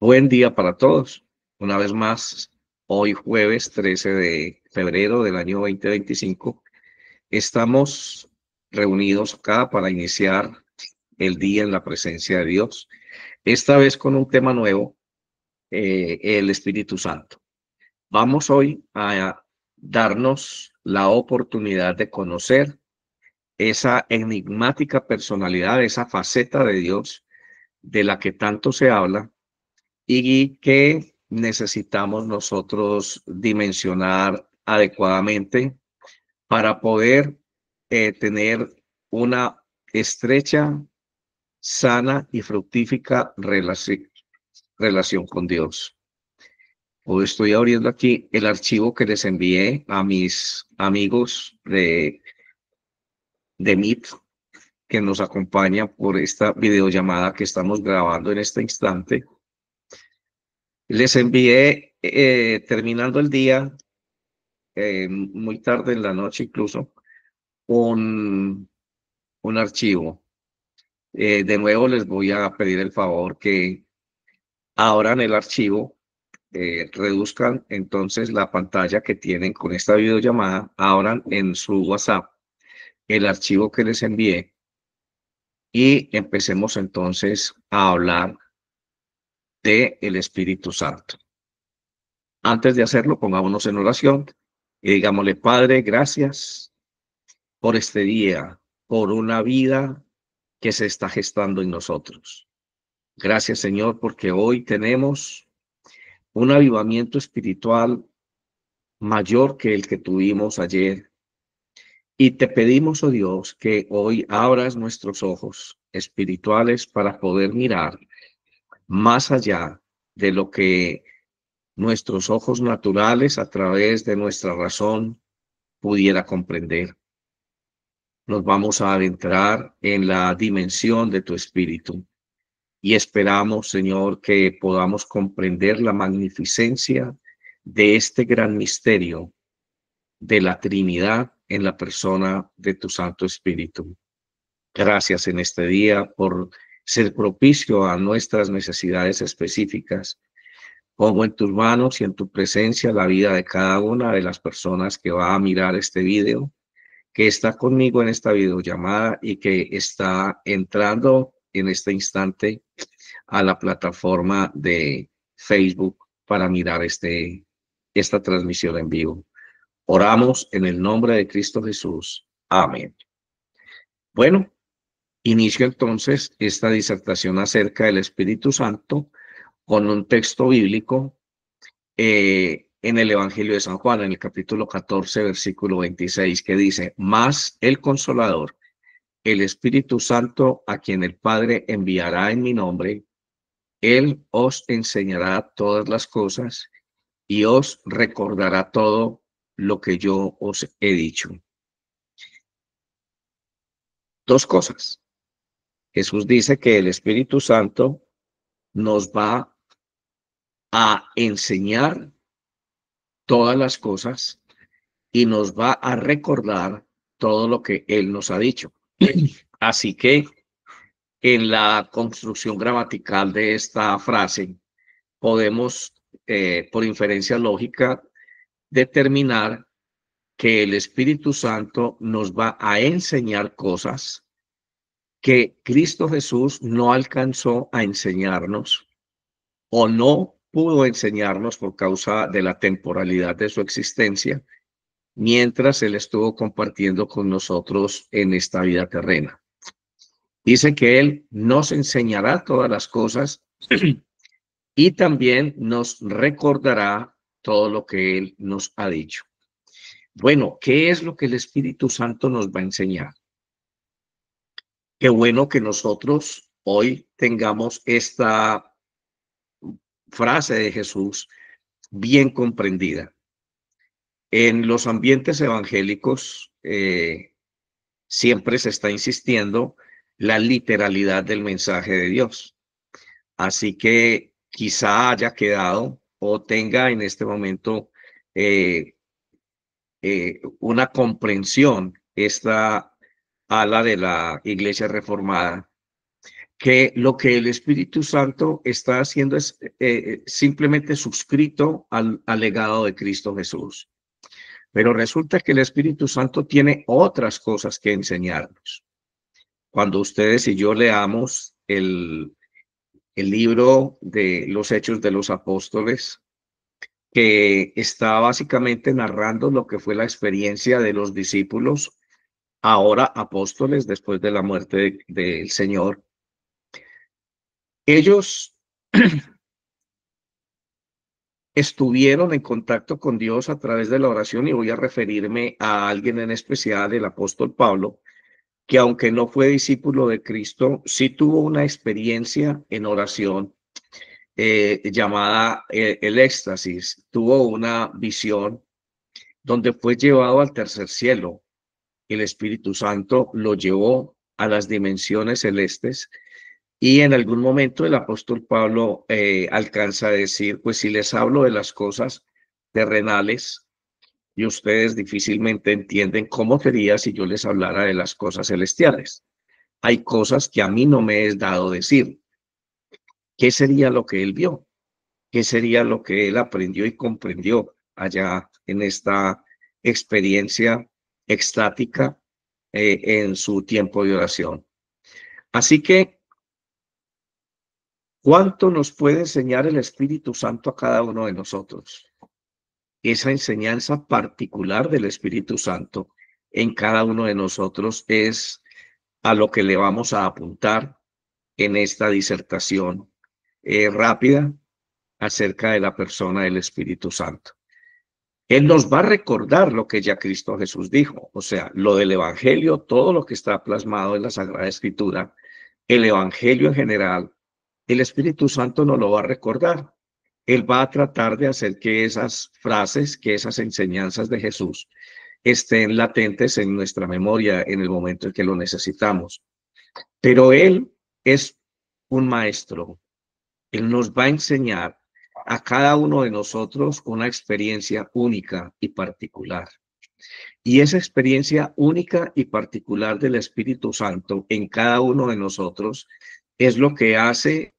Buen día para todos. Una vez más, hoy jueves 13 de febrero del año 2025, estamos reunidos acá para iniciar el día en la presencia de Dios, esta vez con un tema nuevo, el Espíritu Santo. Vamos hoy a darnos la oportunidad de conocer esa enigmática personalidad, esa faceta de Dios de la que tanto se habla y que necesitamos nosotros dimensionar adecuadamente para poder tener una estrecha, sana y fructífica relación con Dios. Hoy estoy abriendo aquí el archivo que les envié a mis amigos de Meet que nos acompañan por esta videollamada que estamos grabando en este instante. Les envié, terminando el día, muy tarde en la noche incluso, un, un archivo. De nuevo les voy a pedir el favor que abran el archivo, reduzcan entonces la pantalla que tienen con esta videollamada, abran en su WhatsApp el archivo que les envié y empecemos entonces a hablar del Espíritu Santo. Antes de hacerlo, pongámonos en oración y digámosle: Padre, gracias por este día, por una vida que se está gestando en nosotros. Gracias, Señor, porque hoy tenemos un avivamiento espiritual mayor que el que tuvimos ayer. Y te pedimos, oh Dios, que hoy abras nuestros ojos espirituales para poder mirar más allá de lo que nuestros ojos naturales a través de nuestra razón pudiera comprender. Nos vamos a adentrar en la dimensión de tu espíritu y esperamos, Señor, que podamos comprender la magnificencia de este gran misterio de la Trinidad en la persona de tu Santo Espíritu. Gracias en este día por ser propicio a nuestras necesidades específicas. Pongo en tus manos y en tu presencia la vida de cada una de las personas que va a mirar este video, que está conmigo en esta videollamada y que está entrando en este instante a la plataforma de Facebook para mirar esta transmisión en vivo. Oramos en el nombre de Cristo Jesús. Amén. Bueno, inicio entonces esta disertación acerca del Espíritu Santo con un texto bíblico en el Evangelio de San Juan, en el capítulo 14, versículo 26, que dice: Mas el Consolador, el Espíritu Santo, a quien el Padre enviará en mi nombre, Él os enseñará todas las cosas y os recordará todo lo que yo os he dicho. Dos cosas. Jesús dice que el Espíritu Santo nos va a enseñar todas las cosas y nos va a recordar todo lo que Él nos ha dicho. Así que en la construcción gramatical de esta frase podemos, por inferencia lógica, determinar que el Espíritu Santo nos va a enseñar cosas que Cristo Jesús no alcanzó a enseñarnos o no pudo enseñarnos por causa de la temporalidad de su existencia, mientras Él estuvo compartiendo con nosotros en esta vida terrena. Dice que Él nos enseñará todas las cosas y también nos recordará todo lo que Él nos ha dicho. Bueno, ¿qué es lo que el Espíritu Santo nos va a enseñar? Qué bueno que nosotros hoy tengamos esta frase de Jesús bien comprendida. En los ambientes evangélicos siempre se está insistiendo la literalidad del mensaje de Dios. Así que quizá haya quedado o tenga en este momento una comprensión esta ala de la Iglesia Reformada que lo que el Espíritu Santo está haciendo es simplemente suscrito al legado de Cristo Jesús. Pero resulta que el Espíritu Santo tiene otras cosas que enseñarnos. Cuando ustedes y yo leamos el libro de los Hechos de los Apóstoles, que está básicamente narrando lo que fue la experiencia de los discípulos, ahora apóstoles, después de la muerte del Señor. Ellos estuvieron en contacto con Dios a través de la oración, y voy a referirme a alguien en especial, el apóstol Pablo, que aunque no fue discípulo de Cristo, sí tuvo una experiencia en oración llamada el éxtasis. Tuvo una visión donde fue llevado al tercer cielo. El Espíritu Santo lo llevó a las dimensiones celestes, y en algún momento el apóstol Pablo alcanza a decir, pues si les hablo de las cosas terrenales y ustedes difícilmente entienden, ¿cómo sería si yo les hablara de las cosas celestiales? Hay cosas que a mí no me es dado decir. ¿Qué sería lo que él vio? ¿Qué sería lo que él aprendió y comprendió allá en esta experiencia extática en su tiempo de oración? Así que, ¿cuánto nos puede enseñar el Espíritu Santo a cada uno de nosotros? Esa enseñanza particular del Espíritu Santo en cada uno de nosotros es a lo que le vamos a apuntar en esta disertación rápida acerca de la persona del Espíritu Santo. Él nos va a recordar lo que ya Cristo Jesús dijo, o sea, lo del Evangelio, todo lo que está plasmado en la Sagrada Escritura, el Evangelio en general, el Espíritu Santo nos lo va a recordar. Él va a tratar de hacer que esas frases, que esas enseñanzas de Jesús estén latentes en nuestra memoria en el momento en que lo necesitamos. Pero Él es un maestro. Él nos va a enseñar a cada uno de nosotros una experiencia única y particular. Y esa experiencia única y particular del Espíritu Santo en cada uno de nosotros es lo que hace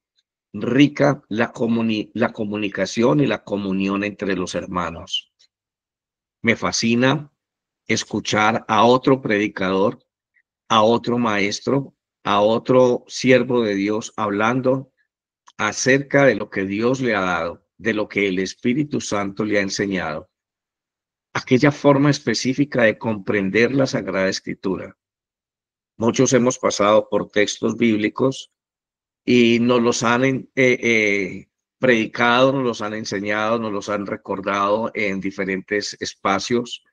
rica la comunicación y la comunión entre los hermanos. Me fascina escuchar a otro predicador, a otro maestro, a otro siervo de Dios hablando acerca de lo que Dios le ha dado, de lo que el Espíritu Santo le ha enseñado, aquella forma específica de comprender la Sagrada Escritura. Muchos hemos pasado por textos bíblicos y nos los han predicado, nos los han enseñado, nos los han recordado en diferentes espacios,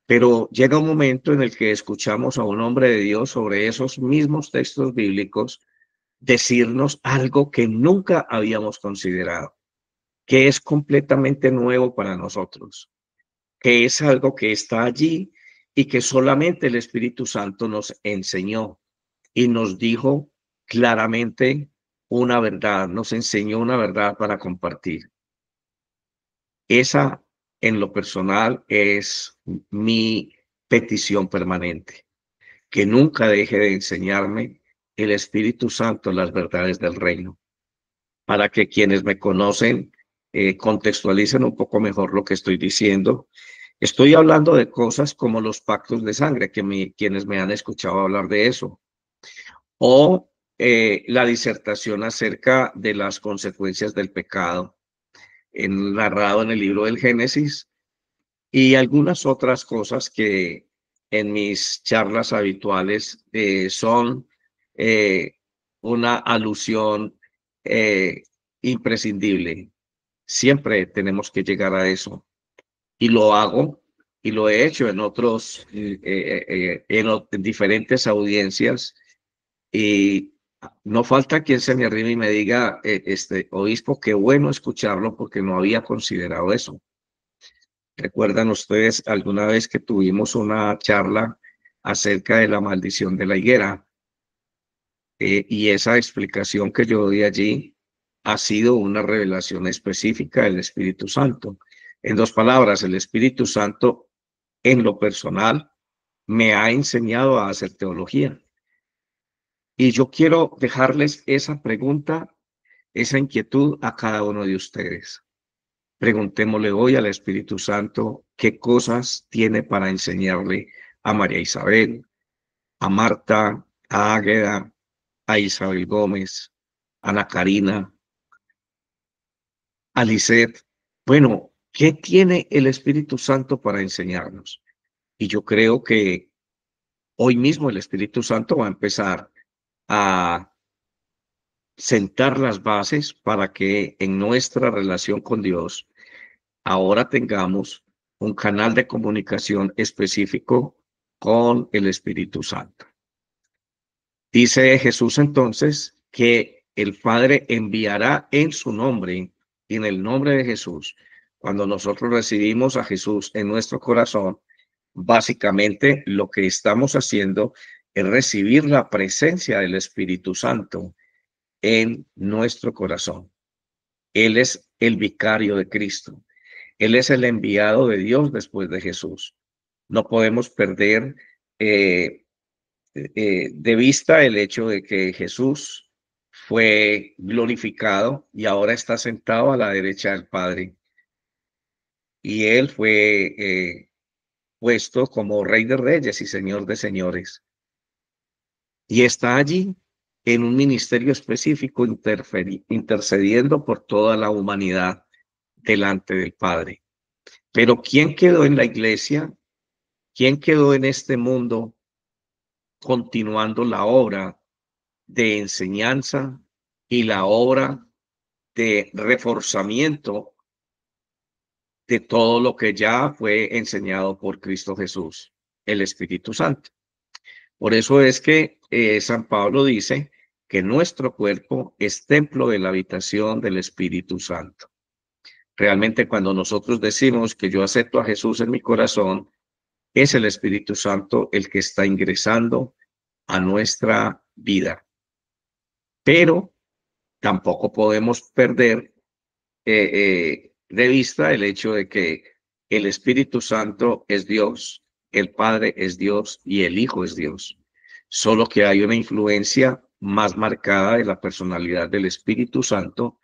pero llega un momento en el que escuchamos a un hombre de Dios sobre esos mismos textos bíblicos decirnos algo que nunca habíamos considerado, que es completamente nuevo para nosotros, que es algo que está allí y que solamente el Espíritu Santo nos enseñó y nos dijo claramente una verdad, nos enseñó una verdad para compartir. Esa, en lo personal, es mi petición permanente, que nunca deje de enseñarme el Espíritu Santo las verdades del reino, para que quienes me conocen contextualicen un poco mejor lo que estoy diciendo. Estoy hablando de cosas como los pactos de sangre, quienes me han escuchado hablar de eso, o la disertación acerca de las consecuencias del pecado, narrado en el libro del Génesis, y algunas otras cosas que en mis charlas habituales son eh, una alusión eh, imprescindible. Siempre tenemos que llegar a eso. Y lo hago y lo he hecho en otros, en diferentes audiencias. Y no falta quien se me arrime y me diga, obispo, qué bueno escucharlo porque no había considerado eso. ¿Recuerdan ustedes alguna vez que tuvimos una charla acerca de la maldición de la higuera? Y esa explicación que yo di allí ha sido una revelación específica del Espíritu Santo. En dos palabras, el Espíritu Santo en lo personal me ha enseñado a hacer teología. Y yo quiero dejarles esa pregunta, esa inquietud a cada uno de ustedes. Preguntémosle hoy al Espíritu Santo qué cosas tiene para enseñarle a María Isabel, a Marta, a Águeda, a Isabel Gómez, a Ana Karina, a Lisette. Bueno, ¿qué tiene el Espíritu Santo para enseñarnos? Y yo creo que hoy mismo el Espíritu Santo va a empezar a sentar las bases para que en nuestra relación con Dios ahora tengamos un canal de comunicación específico con el Espíritu Santo. Dice Jesús entonces que el Padre enviará en su nombre, en el nombre de Jesús. Cuando nosotros recibimos a Jesús en nuestro corazón, básicamente lo que estamos haciendo es recibir la presencia del Espíritu Santo en nuestro corazón. Él es el vicario de Cristo. Él es el enviado de Dios después de Jesús. No podemos perder de vista el hecho de que Jesús fue glorificado y ahora está sentado a la derecha del Padre. Y él fue puesto como Rey de Reyes y Señor de Señores. Y está allí en un ministerio específico intercediendo por toda la humanidad delante del Padre. Pero ¿quién quedó en la iglesia? ¿Quién quedó en este mundo continuando la obra de enseñanza y la obra de reforzamiento de todo lo que ya fue enseñado por Cristo Jesús, el Espíritu Santo? Por eso es que San Pablo dice que nuestro cuerpo es templo de la habitación del Espíritu Santo. Realmente cuando nosotros decimos que yo acepto a Jesús en mi corazón, es el Espíritu Santo el que está ingresando a nuestra vida. Pero tampoco podemos perder de vista el hecho de que el Espíritu Santo es Dios, el Padre es Dios y el Hijo es Dios. Solo que hay una influencia más marcada de la personalidad del Espíritu Santo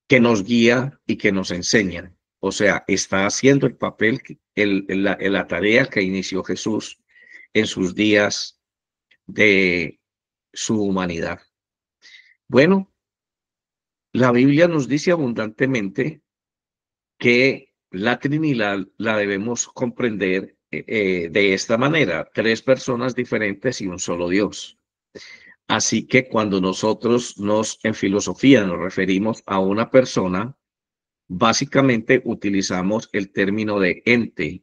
que nos guía y que nos enseña. O sea, está haciendo el papel, la tarea que inició Jesús en sus días de su humanidad. Bueno, la Biblia nos dice abundantemente que la Trinidad la debemos comprender de esta manera: tres personas diferentes y un solo Dios. Así que cuando nosotros en filosofía nos referimos a una persona, básicamente utilizamos el término de ente.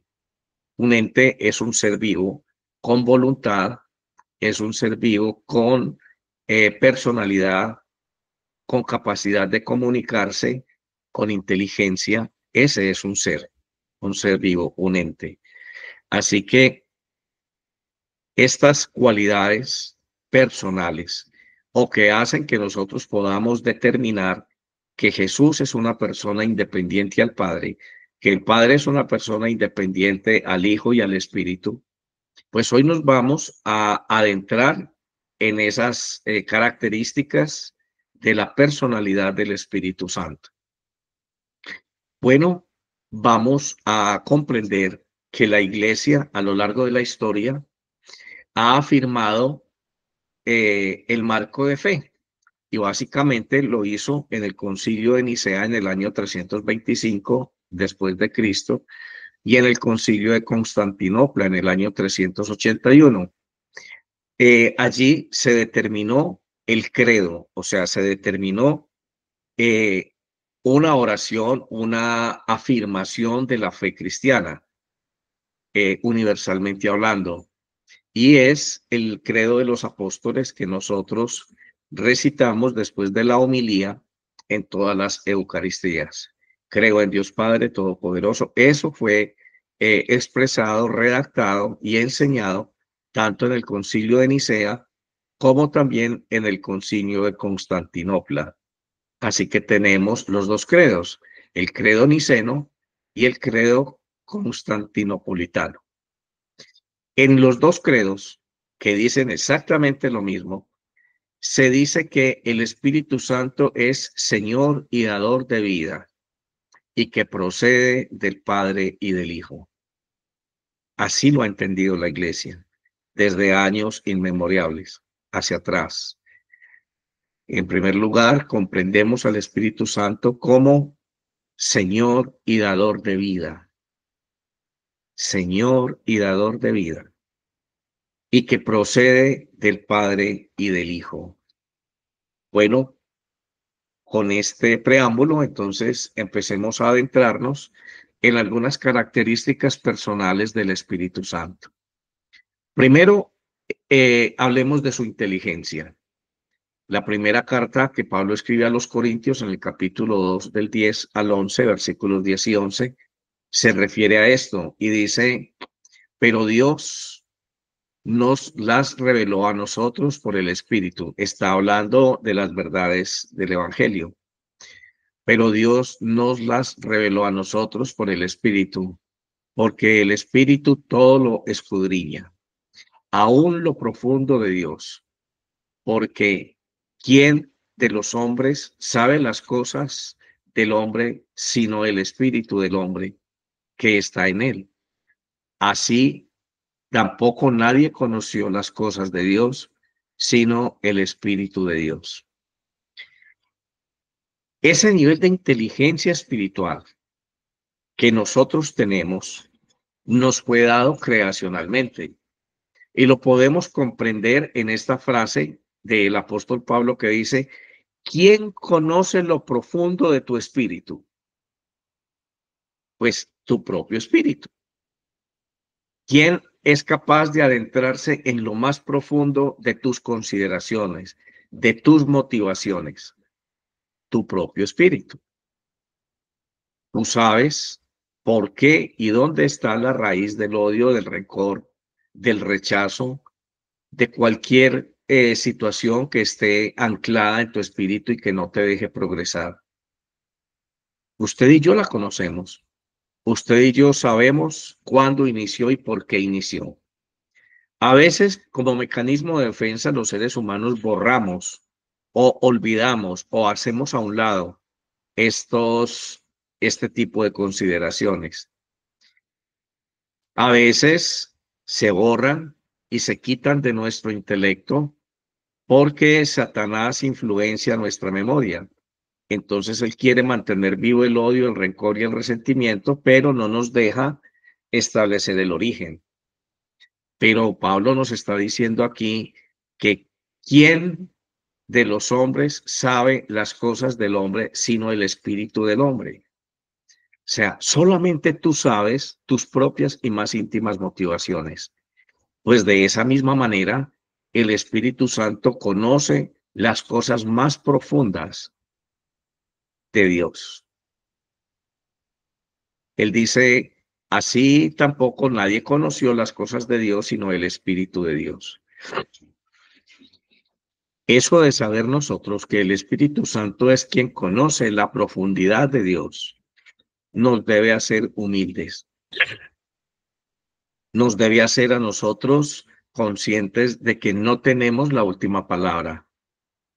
Un ente es un ser vivo con voluntad, es un ser vivo con personalidad, con capacidad de comunicarse, con inteligencia. Ese es un ser vivo, un ente. Así que estas cualidades personales o que hacen que nosotros podamos determinar que Jesús es una persona independiente al Padre, que el Padre es una persona independiente al Hijo y al Espíritu, pues hoy nos vamos a adentrar en esas características de la personalidad del Espíritu Santo. Bueno, vamos a comprender que la Iglesia a lo largo de la historia ha afirmado el marco de fe, y básicamente lo hizo en el Concilio de Nicea en el año 325 después de Cristo y en el Concilio de Constantinopla en el año 381. Allí se determinó el credo, o sea, se determinó eh, una oración, una afirmación de la fe cristiana, universalmente hablando, y es el credo de los apóstoles que nosotros recitamos después de la homilía en todas las Eucaristías. Creo en Dios Padre Todopoderoso. Eso fue expresado, redactado y enseñado tanto en el Concilio de Nicea como también en el Concilio de Constantinopla. Así que tenemos los dos credos, el credo niceno y el credo constantinopolitano. En los dos credos que dicen exactamente lo mismo, se dice que el Espíritu Santo es Señor y dador de vida y que procede del Padre y del Hijo. Así lo ha entendido la Iglesia desde años inmemorables hacia atrás. En primer lugar, comprendemos al Espíritu Santo como Señor y dador de vida. Señor y dador de vida. Y que procede del Padre y del Hijo. Bueno, con este preámbulo, entonces empecemos a adentrarnos en algunas características personales del Espíritu Santo. Primero, hablemos de su inteligencia. La primera carta que Pablo escribe a los Corintios en el capítulo 2 del 10 al 11, versículos 10 y 11, se refiere a esto y dice, pero Dios nos las reveló a nosotros por el Espíritu. Está hablando de las verdades del Evangelio. Pero Dios nos las reveló a nosotros por el Espíritu, porque el Espíritu todo lo escudriña, aún lo profundo de Dios, porque ¿quién de los hombres sabe las cosas del hombre sino el Espíritu del hombre que está en él? Así tampoco nadie conoció las cosas de Dios sino el Espíritu de Dios. Ese nivel de inteligencia espiritual que nosotros tenemos nos fue dado creacionalmente y lo podemos comprender en esta frase del apóstol Pablo que dice, ¿quién conoce lo profundo de tu espíritu? Pues tu propio espíritu. ¿Quién es capaz de adentrarse en lo más profundo de tus consideraciones, de tus motivaciones? Tu propio espíritu. Tú sabes por qué y dónde está la raíz del odio, del rencor, del rechazo, de cualquier situación que esté anclada en tu espíritu y que no te deje progresar. Usted y yo la conocemos. Usted y yo sabemos cuándo inició y por qué inició. A veces, como mecanismo de defensa, los seres humanos borramos o olvidamos o hacemos a un lado este tipo de consideraciones. A veces se borran y se quitan de nuestro intelecto porque Satanás influencia nuestra memoria. Entonces él quiere mantener vivo el odio, el rencor y el resentimiento, pero no nos deja establecer el origen. Pero Pablo nos está diciendo aquí que ¿quién de los hombres sabe las cosas del hombre sino el espíritu del hombre? O sea, solamente tú sabes tus propias y más íntimas motivaciones. Pues de esa misma manera, el Espíritu Santo conoce las cosas más profundas de Dios. Él dice, así tampoco nadie conoció las cosas de Dios sino el Espíritu de Dios. Eso de saber nosotros que el Espíritu Santo es quien conoce la profundidad de Dios, nos debe hacer humildes. Nos debe hacer a nosotros conscientes de que no tenemos la última palabra,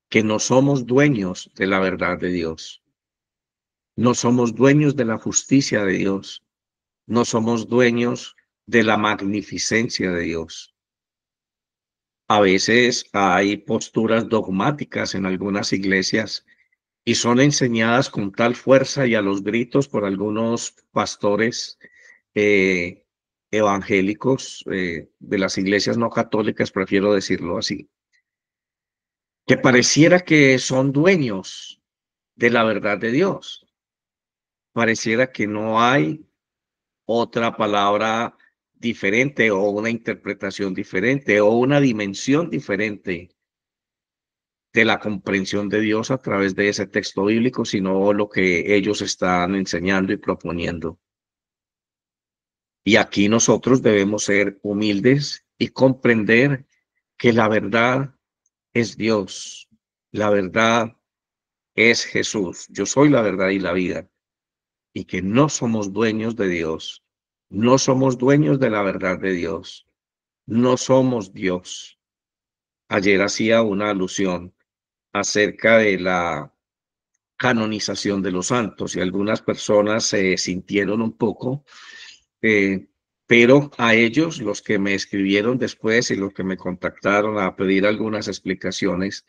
que no somos dueños de la verdad de Dios. No somos dueños de la justicia de Dios. No somos dueños de la magnificencia de Dios. A veces hay posturas dogmáticas en algunas iglesias y son enseñadas con tal fuerza y a los gritos por algunos pastores evangélicos de las iglesias no católicas, prefiero decirlo así, que pareciera que son dueños de la verdad de Dios. Pareciera que no hay otra palabra diferente o una interpretación diferente o una dimensión diferente de la comprensión de Dios a través de ese texto bíblico, sino lo que ellos están enseñando y proponiendo. Y aquí nosotros debemos ser humildes y comprender que la verdad es Dios, la verdad es Jesús. Yo soy la verdad y la vida, y que no somos dueños de Dios, no somos dueños de la verdad de Dios. no somos Dios. Ayer hacía una alusión acerca de la canonización de los santos y algunas personas se sintieron un poco, eh, pero a ellos, los que me escribieron después y los que me contactaron a pedir algunas explicaciones,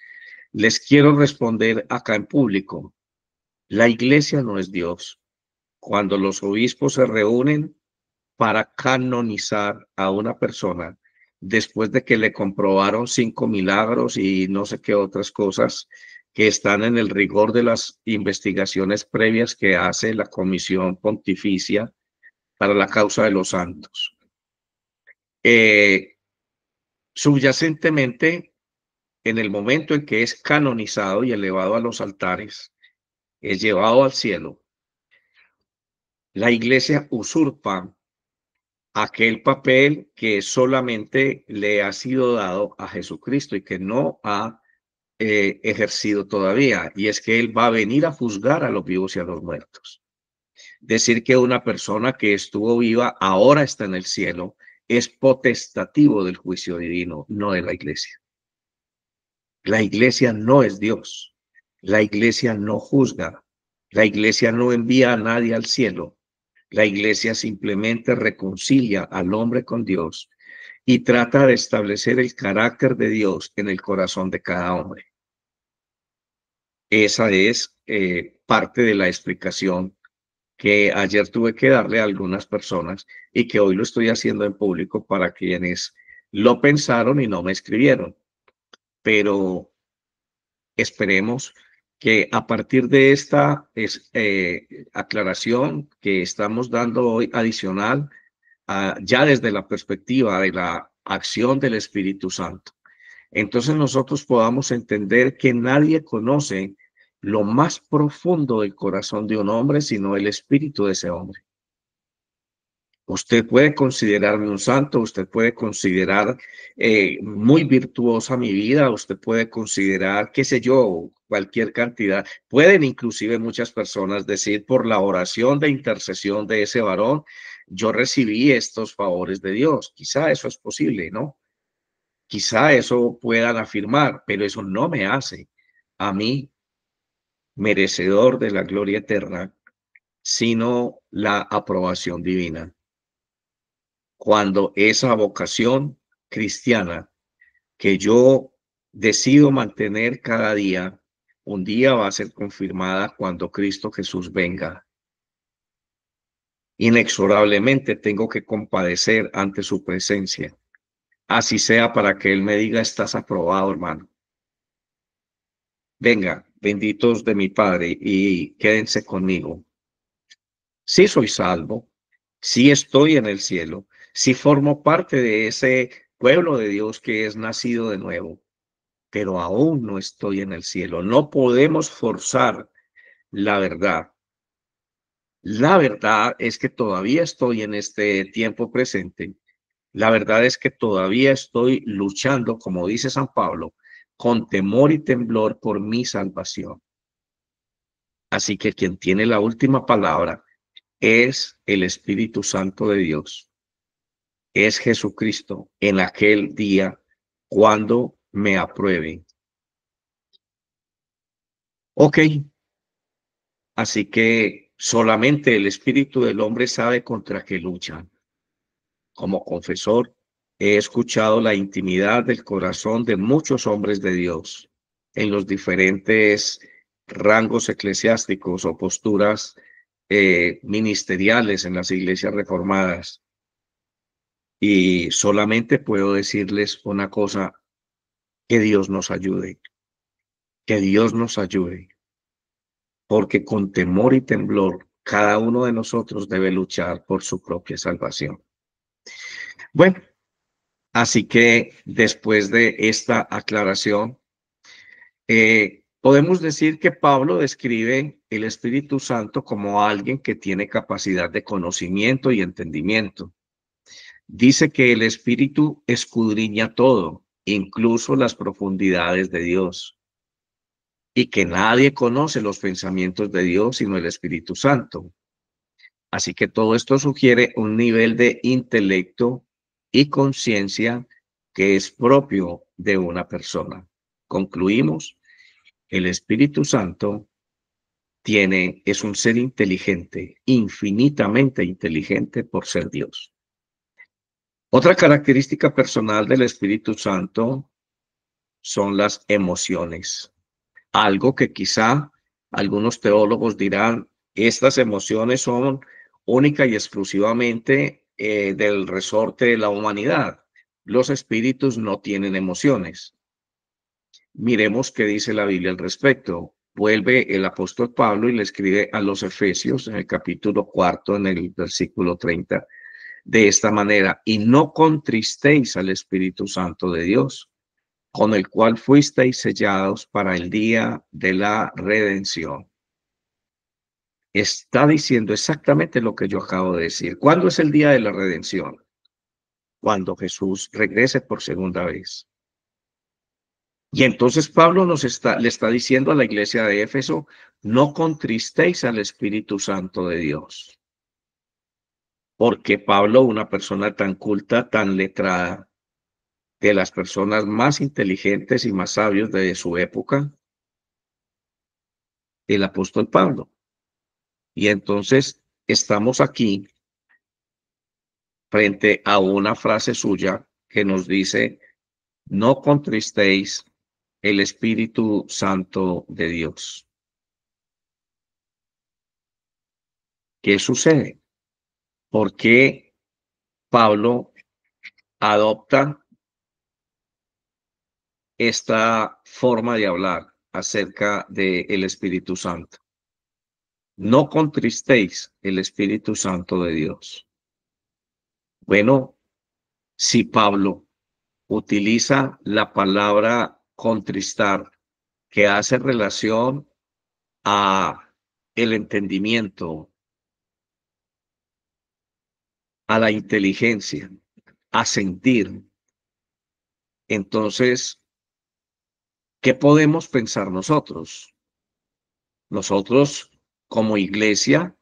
les quiero responder acá en público. La iglesia no es Dios. Cuando los obispos se reúnen para canonizar a una persona, después de que le comprobaron 5 milagros y no sé qué otras cosas que están en el rigor de las investigaciones previas que hace la Comisión Pontificia para la causa de los santos. Subyacentemente, en el momento en que es canonizado y elevado a los altares, es llevado al cielo, la iglesia usurpa aquel papel que solamente le ha sido dado a Jesucristo y que no ha ejercido todavía, y es que Él va a venir a juzgar a los vivos y a los muertos. Decir que una persona que estuvo viva ahora está en el cielo es potestativo del juicio divino, no de la iglesia. La iglesia no es Dios. La iglesia no juzga. La iglesia no envía a nadie al cielo. La iglesia simplemente reconcilia al hombre con Dios y trata de establecer el carácter de Dios en el corazón de cada hombre. Esa es parte de la explicación que ayer tuve que darle a algunas personas y que hoy lo estoy haciendo en público para quienes lo pensaron y no me escribieron. Pero esperemos que a partir de esta aclaración que estamos dando hoy adicional, ya desde la perspectiva de la acción del Espíritu Santo, entonces nosotros podamos entender que nadie conoce lo más profundo del corazón de un hombre, sino el espíritu de ese hombre. Usted puede considerarme un santo, usted puede considerar muy virtuosa mi vida, usted puede considerar, qué sé yo, cualquier cantidad. Pueden inclusive muchas personas decir por la oración de intercesión de ese varón, yo recibí estos favores de Dios. Quizá eso es posible, ¿no? Quizá eso puedan afirmar, pero eso no me hace a mí merecedor de la gloria eterna, sino la aprobación divina. Cuando esa vocación cristiana que yo decido mantener cada día, un día va a ser confirmada cuando Cristo Jesús venga. Inexorablemente tengo que compadecer ante su presencia, así sea para que Él me diga, estás aprobado, hermano. Venga, benditos de mi Padre, y quédense conmigo. Sí soy salvo, sí estoy en el cielo, sí formo parte de ese pueblo de Dios que es nacido de nuevo, pero aún no estoy en el cielo. No podemos forzar la verdad. La verdad es que todavía estoy en este tiempo presente. La verdad es que todavía estoy luchando, como dice San Pablo, con temor y temblor por mi salvación. Así que quien tiene la última palabra es el Espíritu Santo de Dios. Es Jesucristo en aquel día cuando me aprueben. Ok, así que solamente el espíritu del hombre sabe contra qué lucha. Como confesor, he escuchado la intimidad del corazón de muchos hombres de Dios en los diferentes rangos eclesiásticos o posturas ministeriales en las iglesias reformadas. Y solamente puedo decirles una cosa, que Dios nos ayude, que Dios nos ayude, porque con temor y temblor cada uno de nosotros debe luchar por su propia salvación. Bueno, así que después de esta aclaración, podemos decir que Pablo describe el Espíritu Santo como alguien que tiene capacidad de conocimiento y entendimiento. Dice que el Espíritu escudriña todo, incluso las profundidades de Dios, y que nadie conoce los pensamientos de Dios sino el Espíritu Santo. Así que todo esto sugiere un nivel de intelecto y conciencia que es propio de una persona. Concluimos, el Espíritu Santo es un ser inteligente, infinitamente inteligente por ser Dios. Otra característica personal del Espíritu Santo son las emociones. Algo que quizá algunos teólogos dirán, estas emociones son única y exclusivamente del resorte de la humanidad. Los espíritus no tienen emociones. Miremos qué dice la Biblia al respecto. Vuelve el apóstol Pablo y le escribe a los Efesios en el capítulo 4, en el versículo 30, de esta manera: y no contristéis al Espíritu Santo de Dios, con el cual fuisteis sellados para el día de la redención. Está diciendo exactamente lo que yo acabo de decir. ¿Cuándo es el día de la redención? Cuando Jesús regrese por segunda vez. Y entonces Pablo le está diciendo a la iglesia de Éfeso, no contristéis al Espíritu Santo de Dios. Porque Pablo, una persona tan culta, tan letrada, de las personas más inteligentes y más sabios de su época, el apóstol Pablo. Y entonces estamos aquí frente a una frase suya que nos dice, no contristéis el Espíritu Santo de Dios. ¿Qué sucede? ¿Por qué Pablo adopta esta forma de hablar acerca del Espíritu Santo? No contristéis el Espíritu Santo de Dios. Bueno, si Pablo utiliza la palabra contristar, que hace relación a el entendimiento, a la inteligencia, a sentir, entonces, ¿qué podemos pensar nosotros? Nosotros, como iglesia,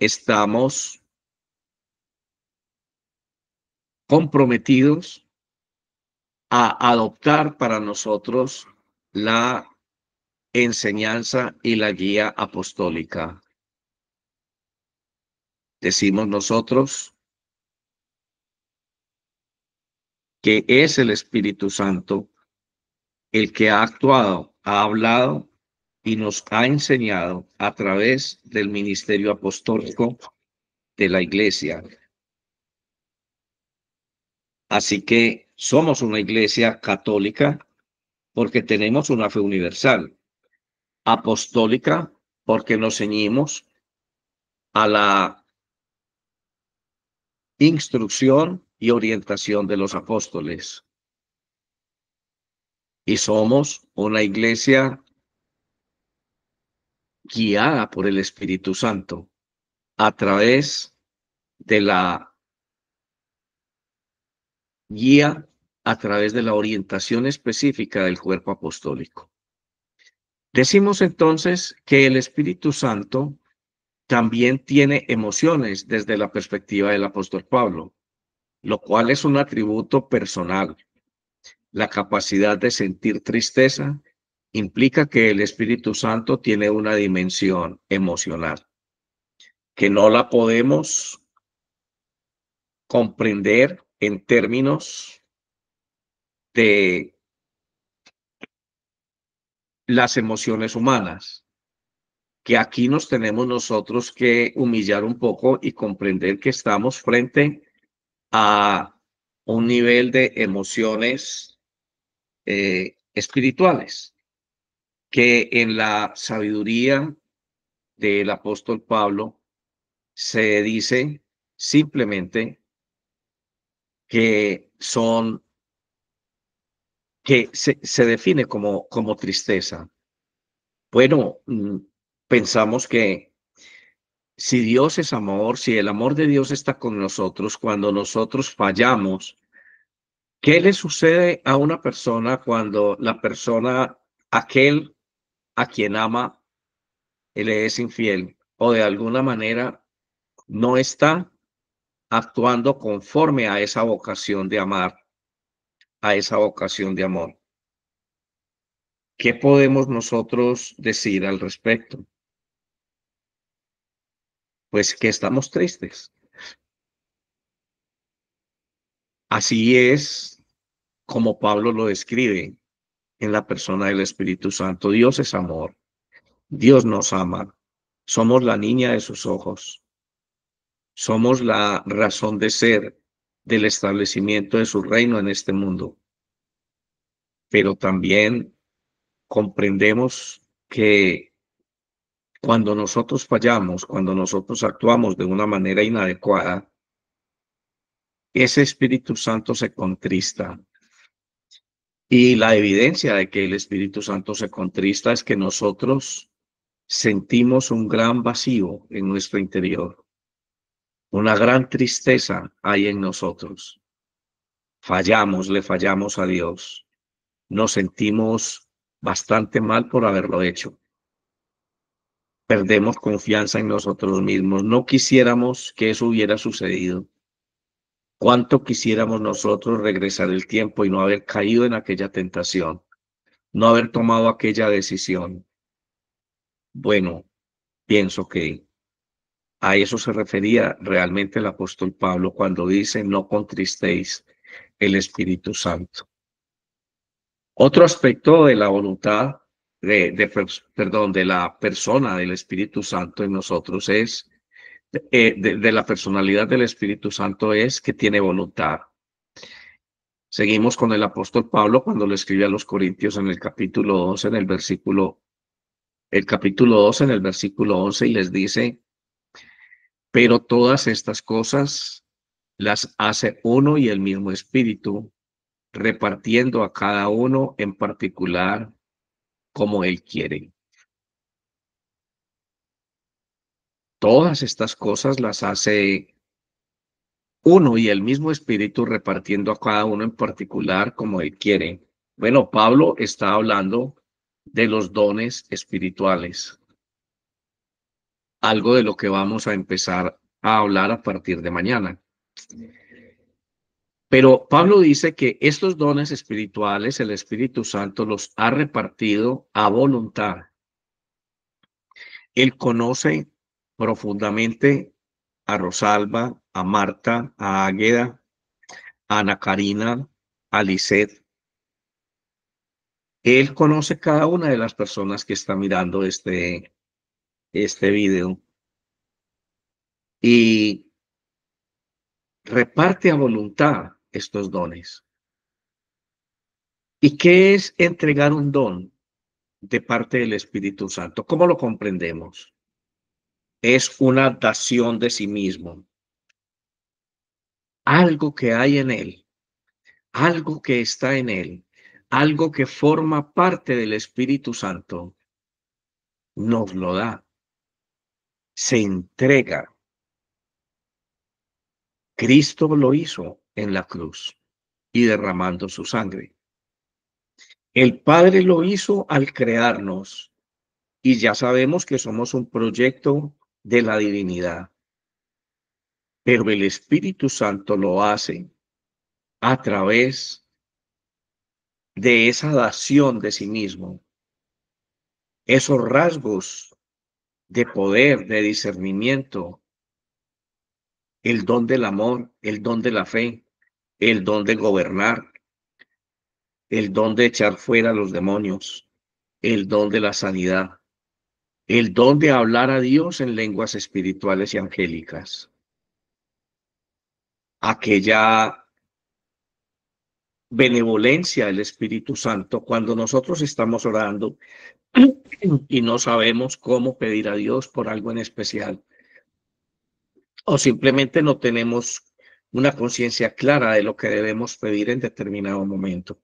estamos comprometidos a adoptar para nosotros la enseñanza y la guía apostólica. Decimos nosotros que es el Espíritu Santo el que ha actuado, ha hablado y nos ha enseñado a través del ministerio apostólico de la iglesia. Así que somos una iglesia católica porque tenemos una fe universal, apostólica porque nos ceñimos a la instrucción y orientación de los apóstoles. Y somos una iglesia guiada por el Espíritu Santo a través de la guía, a través de la orientación específica del cuerpo apostólico. Decimos entonces que el Espíritu Santo también tiene emociones desde la perspectiva del apóstol Pablo, lo cual es un atributo personal. La capacidad de sentir tristeza implica que el Espíritu Santo tiene una dimensión emocional, que no la podemos comprender en términos de las emociones humanas, que aquí nos tenemos nosotros que humillar un poco y comprender que estamos frente a un nivel de emociones espirituales, que en la sabiduría del apóstol Pablo se dice simplemente que se define como tristeza. Bueno, pensamos que si Dios es amor, si el amor de Dios está con nosotros, cuando nosotros fallamos, ¿qué le sucede a una persona cuando la persona, aquel a quien ama, le es infiel o de alguna manera no está actuando conforme a esa vocación de amar, a esa vocación de amor. ¿Qué podemos nosotros decir al respecto? Pues que estamos tristes. Así es como Pablo lo describe en la persona del Espíritu Santo. Dios es amor. Dios nos ama. Somos la niña de sus ojos. Somos la razón de ser del establecimiento de su reino en este mundo. Pero también comprendemos que cuando nosotros fallamos, cuando nosotros actuamos de una manera inadecuada, ese Espíritu Santo se contrista. Y la evidencia de que el Espíritu Santo se contrista es que nosotros sentimos un gran vacío en nuestro interior. Una gran tristeza hay en nosotros. Fallamos, le fallamos a Dios. Nos sentimos bastante mal por haberlo hecho. Perdemos confianza en nosotros mismos. No quisiéramos que eso hubiera sucedido. Cuánto quisiéramos nosotros regresar el tiempo y no haber caído en aquella tentación, no haber tomado aquella decisión. Bueno, pienso que a eso se refería realmente el apóstol Pablo cuando dice: no contristéis el Espíritu Santo. Otro aspecto de la voluntad, de la persona del Espíritu Santo en nosotros es, de la personalidad del Espíritu Santo, es que tiene voluntad. Seguimos con el apóstol Pablo cuando le escribe a los Corintios en el capítulo 2, el capítulo 2 en el versículo 11, y les dice: pero todas estas cosas las hace uno y el mismo Espíritu, repartiendo a cada uno en particular como él quiere. Todas estas cosas las hace uno y el mismo Espíritu, repartiendo a cada uno en particular como él quiere. Bueno, Pablo está hablando de los dones espirituales, algo de lo que vamos a empezar a hablar a partir de mañana. Pero Pablo dice que estos dones espirituales, el Espíritu Santo los ha repartido a voluntad. Él conoce profundamente a Rosalba, a Marta, a Águeda, a Ana Karina, a Lisette. Él conoce cada una de las personas que está mirando este video y reparte a voluntad estos dones. ¿Y qué es entregar un don de parte del Espíritu Santo? ¿Cómo lo comprendemos? Es una dación de sí mismo, algo que hay en él, algo que está en él, algo que forma parte del Espíritu Santo, nos lo da, se entrega. Cristo lo hizo en la cruz y derramando su sangre. El Padre lo hizo al crearnos y ya sabemos que somos un proyecto de la divinidad, pero el Espíritu Santo lo hace a través de esa dación de sí mismo, esos rasgos de poder, de discernimiento, el don del amor, el don de la fe, el don de gobernar, el don de echar fuera a los demonios, el don de la sanidad, el don de hablar a Dios en lenguas espirituales y angélicas. Aquella benevolencia del Espíritu Santo cuando nosotros estamos orando y no sabemos cómo pedir a Dios por algo en especial, o simplemente no tenemos una conciencia clara de lo que debemos pedir en determinado momento.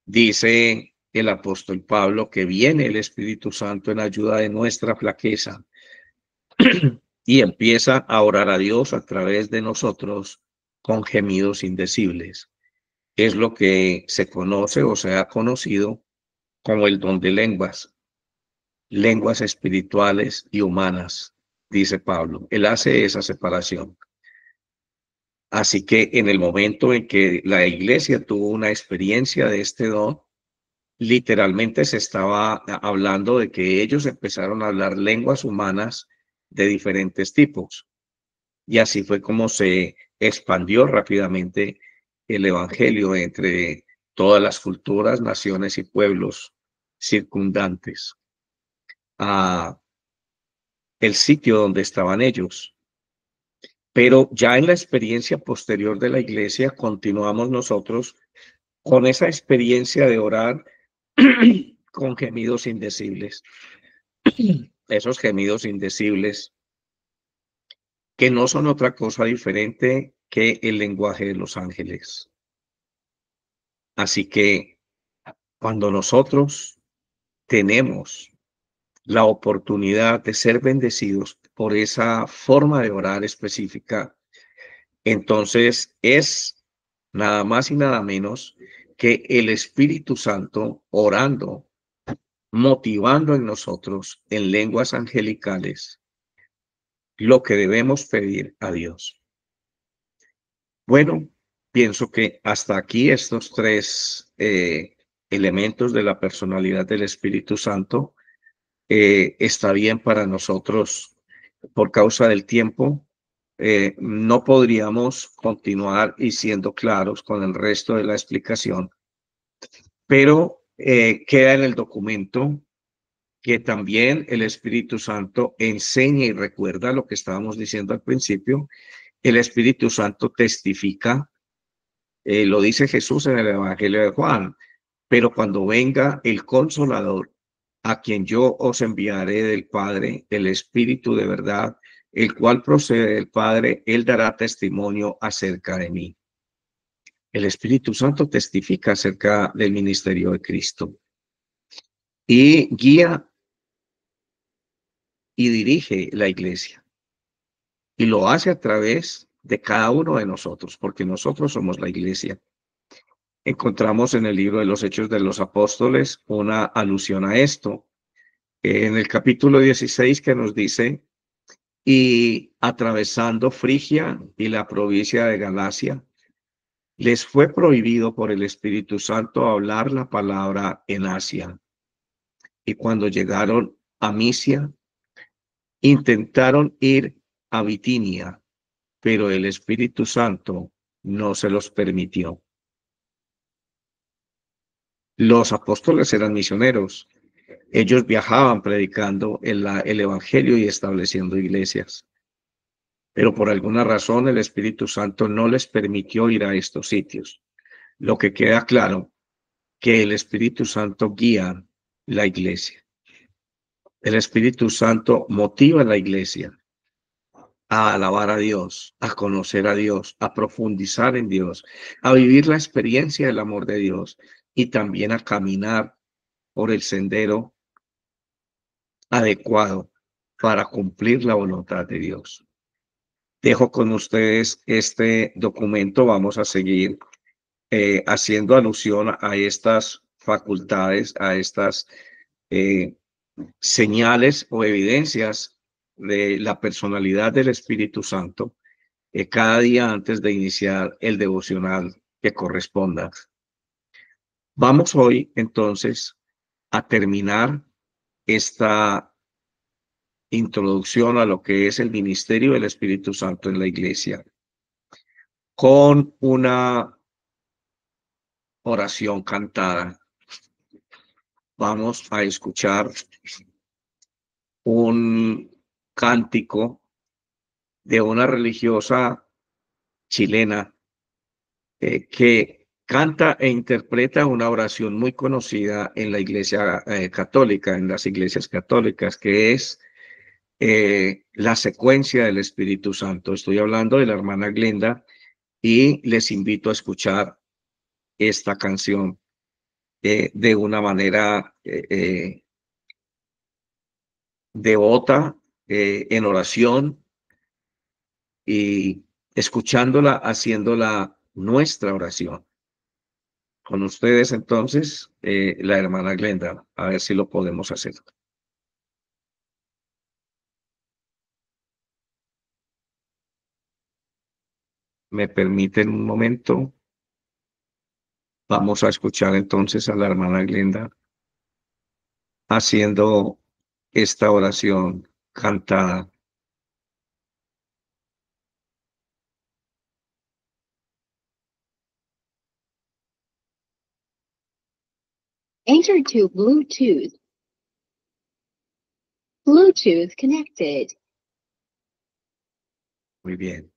Dice el apóstol Pablo que viene el Espíritu Santo en ayuda de nuestra flaqueza y empieza a orar a Dios a través de nosotros con gemidos indecibles. Es lo que se conoce o se ha conocido como el don de lenguas, lenguas espirituales y humanas, dice Pablo. Él hace esa separación. Así que en el momento en que la iglesia tuvo una experiencia de este don, literalmente se estaba hablando de que ellos empezaron a hablar lenguas humanas de diferentes tipos. Y así fue como se expandió rápidamente el evangelio entre todas las culturas, naciones y pueblos circundantes a el sitio donde estaban ellos. Pero ya en la experiencia posterior de la iglesia continuamos nosotros con esa experiencia de orar con gemidos indecibles. Esos gemidos indecibles que no son otra cosa diferente que el lenguaje de los ángeles. Así que cuando nosotros tenemos la oportunidad de ser bendecidos por esa forma de orar específica, entonces es nada más y nada menos que el Espíritu Santo orando, motivando en nosotros en lenguas angelicales lo que debemos pedir a Dios. Bueno, pienso que hasta aquí estos tres elementos de la personalidad del Espíritu Santo está bien para nosotros por causa del tiempo. No podríamos continuar y siendo claros con el resto de la explicación, pero queda en el documento que también el Espíritu Santo enseña y recuerda lo que estábamos diciendo al principio. El Espíritu Santo testifica, lo dice Jesús en el Evangelio de Juan, pero cuando venga el Consolador, a quien yo os enviaré del Padre, el Espíritu de verdad, el cual procede del Padre, él dará testimonio acerca de mí. El Espíritu Santo testifica acerca del ministerio de Cristo y guía y dirige la iglesia. Y lo hace a través de cada uno de nosotros, porque nosotros somos la iglesia. Encontramos en el libro de los Hechos de los Apóstoles una alusión a esto. En el capítulo 16 que nos dice, y atravesando Frigia y la provincia de Galacia, les fue prohibido por el Espíritu Santo hablar la palabra en Asia. Y cuando llegaron a Misia, intentaron ir a Bitinia, pero el Espíritu Santo no se los permitió. Los apóstoles eran misioneros. Ellos viajaban predicando el evangelio y estableciendo iglesias. Pero por alguna razón el Espíritu Santo no les permitió ir a estos sitios. Lo que queda claro que el Espíritu Santo guía la iglesia. El Espíritu Santo motiva a la iglesia a alabar a Dios, a conocer a Dios, a profundizar en Dios, a vivir la experiencia del amor de Dios y también a caminar por el sendero adecuado para cumplir la voluntad de Dios. Dejo con ustedes este documento. Vamos a seguir haciendo alusión a estas facultades, a estas eh, señales o evidencias de la personalidad del Espíritu Santo cada día antes de iniciar el devocional que corresponda. Vamos hoy entonces a terminar esta introducción a lo que es el ministerio del Espíritu Santo en la iglesia con una oración cantada. Vamos a escuchar un cántico de una religiosa chilena que canta e interpreta una oración muy conocida en la iglesia católica, en las iglesias católicas, que es la secuencia del Espíritu Santo. Estoy hablando de la hermana Glenda y les invito a escuchar esta canción de una manera devota, en oración y escuchándola, haciéndola nuestra oración. Con ustedes entonces, la hermana Glenda, a ver si lo podemos hacer. me permiten un momento, vamos a escuchar entonces a la hermana Glenda haciendo esta oración cantada. Enter to Bluetooth. Bluetooth connected. Muy bien.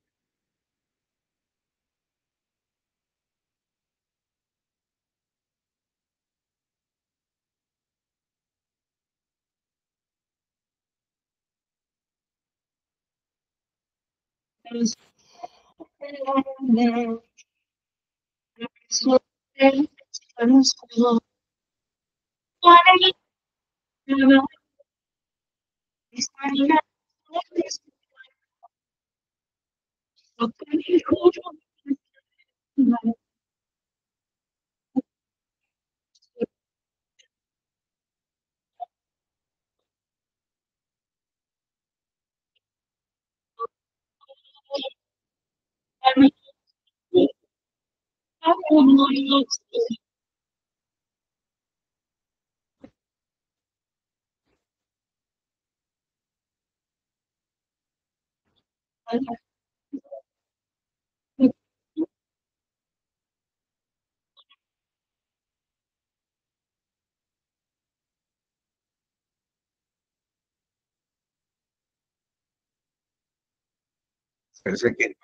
Parece que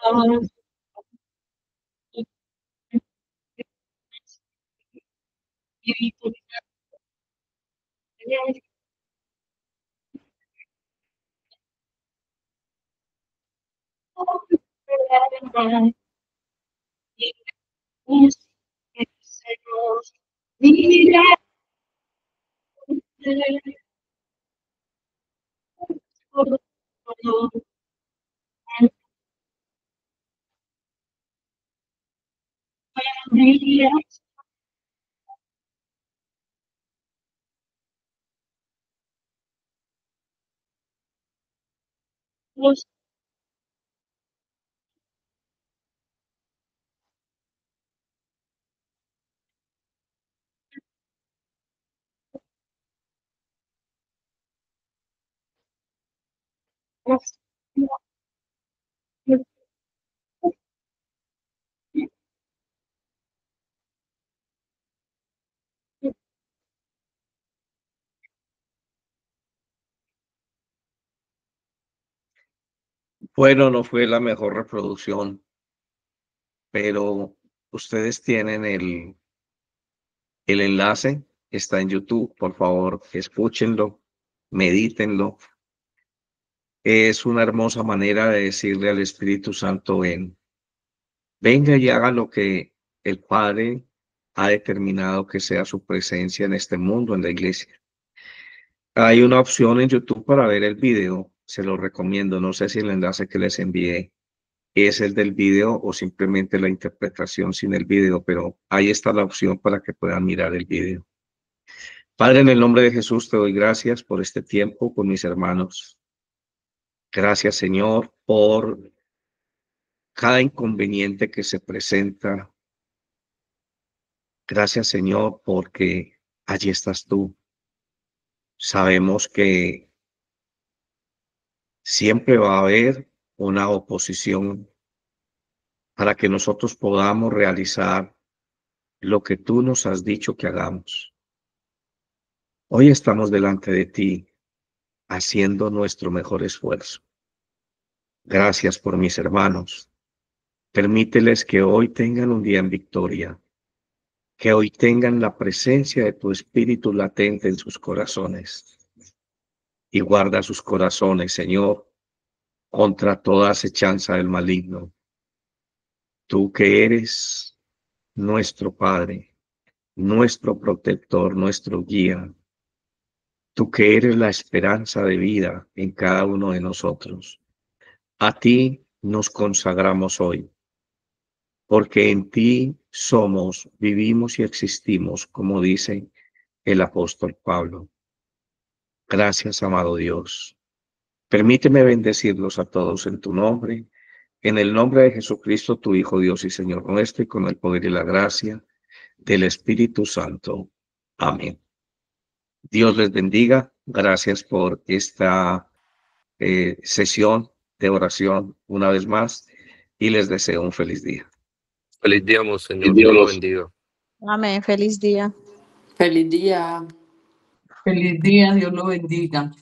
bueno, no fue la mejor reproducción, pero ustedes tienen el enlace, está en YouTube, por favor, escúchenlo, medítenlo. Es una hermosa manera de decirle al Espíritu Santo, ven, venga y haga lo que el Padre ha determinado que sea su presencia en este mundo, en la iglesia. Hay una opción en YouTube para ver el video, se lo recomiendo. No sé si el enlace que les envié es el del video o simplemente la interpretación sin el video, pero ahí está la opción para que puedan mirar el video. Padre, en el nombre de Jesús, te doy gracias por este tiempo con mis hermanos. Gracias, Señor, por cada inconveniente que se presenta. Gracias, Señor, porque allí estás tú. Sabemos que siempre va a haber una oposición para que nosotros podamos realizar lo que tú nos has dicho que hagamos. Hoy estamos delante de ti haciendo nuestro mejor esfuerzo. Gracias por mis hermanos. Permíteles que hoy tengan un día en victoria, que hoy tengan la presencia de tu Espíritu latente en sus corazones. Y guarda sus corazones, Señor, contra toda acechanza del maligno. Tú que eres nuestro Padre, nuestro protector, nuestro guía. Tú que eres la esperanza de vida en cada uno de nosotros. A ti nos consagramos hoy, porque en ti somos, vivimos y existimos, como dice el apóstol Pablo. Gracias, amado Dios. Permíteme bendecirlos a todos en tu nombre. En el nombre de Jesucristo, tu Hijo, Dios y Señor nuestro, y con el poder y la gracia del Espíritu Santo. Amén. Dios les bendiga. Gracias por esta sesión de oración una vez más y les deseo un feliz día. Feliz día, Monseñor. Dios lo bendiga. Amén. Feliz día. Feliz día. Feliz día, Dios lo bendiga.